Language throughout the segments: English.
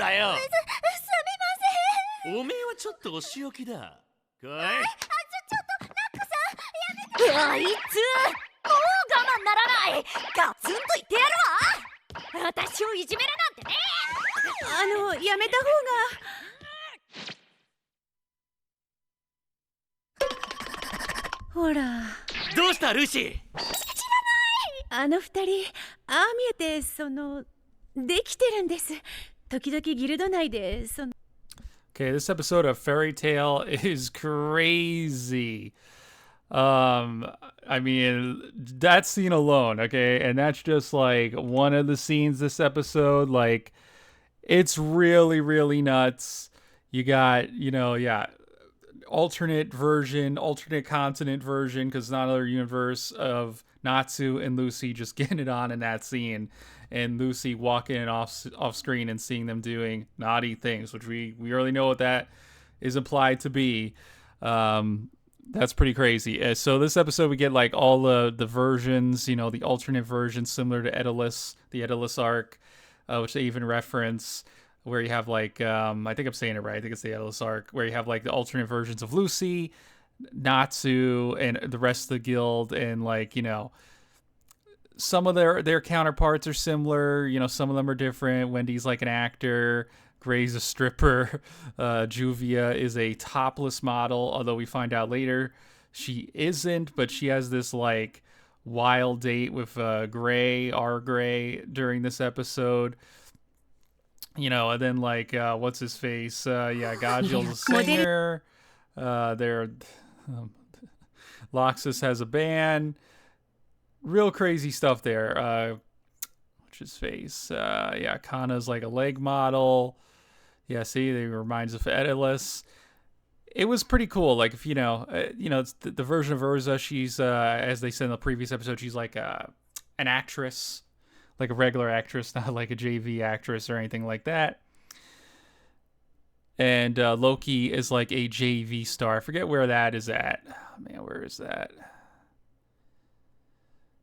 だよ。すみません。おめえはちょっとお仕置きだ。かい？ちょっとナックさん、やめて。あいつ、もう我慢ならない。ガツンと言ってやるわ。私をいじめるなんてね。やめた方が。ほら。どうしたルーシー？あの二人、ああ見えてできてるんです。時々ギルド内でOkay, this episode of Fairy Tale is crazy. I mean, that scene alone, okay, and that's just like one of the scenes this episode. Like, it's really, really nuts. You got, alternate continent version, because it's not another universe of Natsu and Lucy just getting it on in that scene, and Lucy walking off screen and seeing them doing naughty things, which we already know what that is implied to be. That's pretty crazy. So this episode we get like all the versions, the alternate versions similar to the Edalus arc, which they even reference, where you have like I think I'm saying it right. I think it's the Edalus arc, where you have like the alternate versions of Lucy, Natsu, and the rest of the guild, and like some of their counterparts are similar. Some of them are different. Wendy's like an actor. Gray's a stripper. Juvia is a topless model, although we find out later she isn't, but she has this like wild date with Gray during this episode. And then like what's his face? Gajil's a singer. Loxus has a band. Real crazy stuff there. What's his face? Kana's like a leg model. Yeah, see, they reminds of Edalus. It was pretty cool. Like, if it's the version of Urza, she's as they said in the previous episode, she's like an actress, like a regular actress, not like a JV actress or anything like that. And Loki is like a JV star. I forget where that is at. Oh, man, where is that?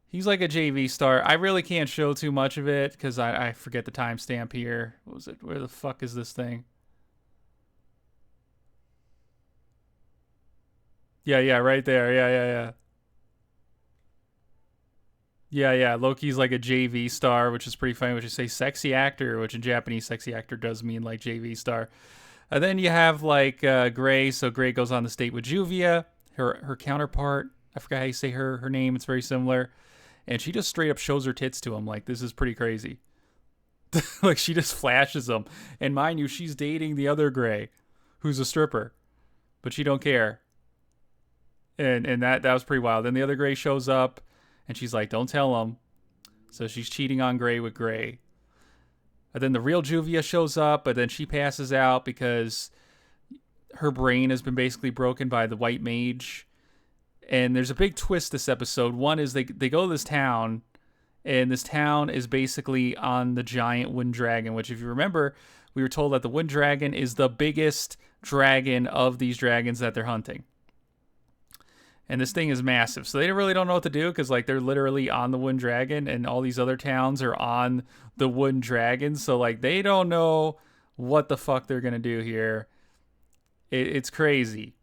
He's like a JV star. I really can't show too much of it because I forget the timestamp here. What was it? Where the fuck is this thing? Yeah, right there. Yeah. Loki's like a JV star, which is pretty funny, which is say sexy actor, which in Japanese sexy actor does mean like JV star. And then you have like Gray. So Gray goes on this date with Juvia, her counterpart. I forgot how you say her name. It's very similar. And she just straight up shows her tits to him. Like, this is pretty crazy. Like, she just flashes them. And mind you, she's dating the other Gray, who's a stripper. But she don't care. And that was pretty wild. Then the other Gray shows up, and she's like, don't tell him. So she's cheating on Gray with Gray. And then the real Juvia shows up, but then she passes out because her brain has been basically broken by the white mage. And there's a big twist this episode. One is they go to this town, and this town is basically on the giant wind dragon, which if you remember, we were told that the wind dragon is the biggest dragon of these dragons that they're hunting. And this thing is massive. So they really don't know what to do because like they're literally on the wind dragon and all these other towns are on the wind dragon. So like they don't know what the fuck they're going to do here. It's crazy.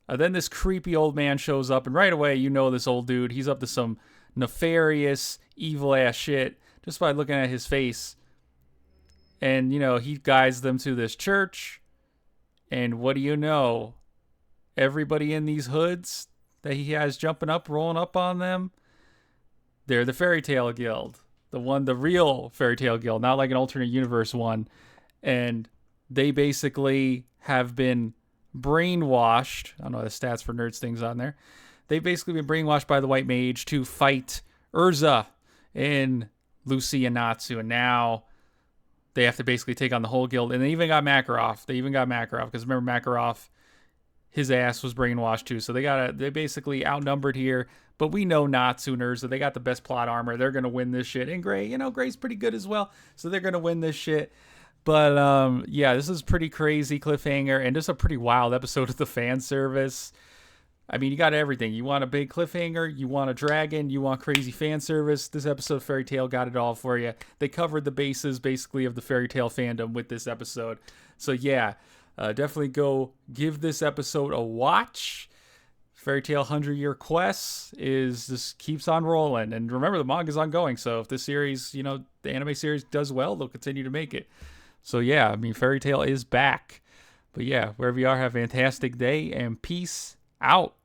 Then this creepy old man shows up, and right away, this old dude, he's up to some nefarious, evil-ass shit just by looking at his face. And, he guides them to this church, and what do you know? Everybody in these hoods that he has rolling up on them, they're the Fairy Tale Guild. The real Fairy Tale Guild, not like an alternate universe one. And they basically have been brainwashed. I don't know the stats for nerds things on there. They've basically been brainwashed by the white mage to fight Urza and Lucy and Natsu, and now they have to basically take on the whole guild. And they even got Makarov. Because remember Makarov, his ass was brainwashed too. So they basically outnumbered here. But we know Natsu and Urza, they got the best plot armor. They're gonna win this shit. And Gray, Gray's pretty good as well. So they're gonna win this shit. But, this is pretty crazy cliffhanger and just a pretty wild episode of the fan service. I mean, you got everything. You want a big cliffhanger, you want a dragon, you want crazy fan service. This episode of Fairy Tail got it all for you. They covered the bases, basically, of the Fairy Tail fandom with this episode. So, yeah, definitely go give this episode a watch. Fairy Tail 100-Year Quest just keeps on rolling. And remember, the manga's ongoing. So if this series, the anime series does well, they'll continue to make it. So, yeah, I mean, Fairy Tail is back. But, yeah, wherever you are, have a fantastic day and peace out.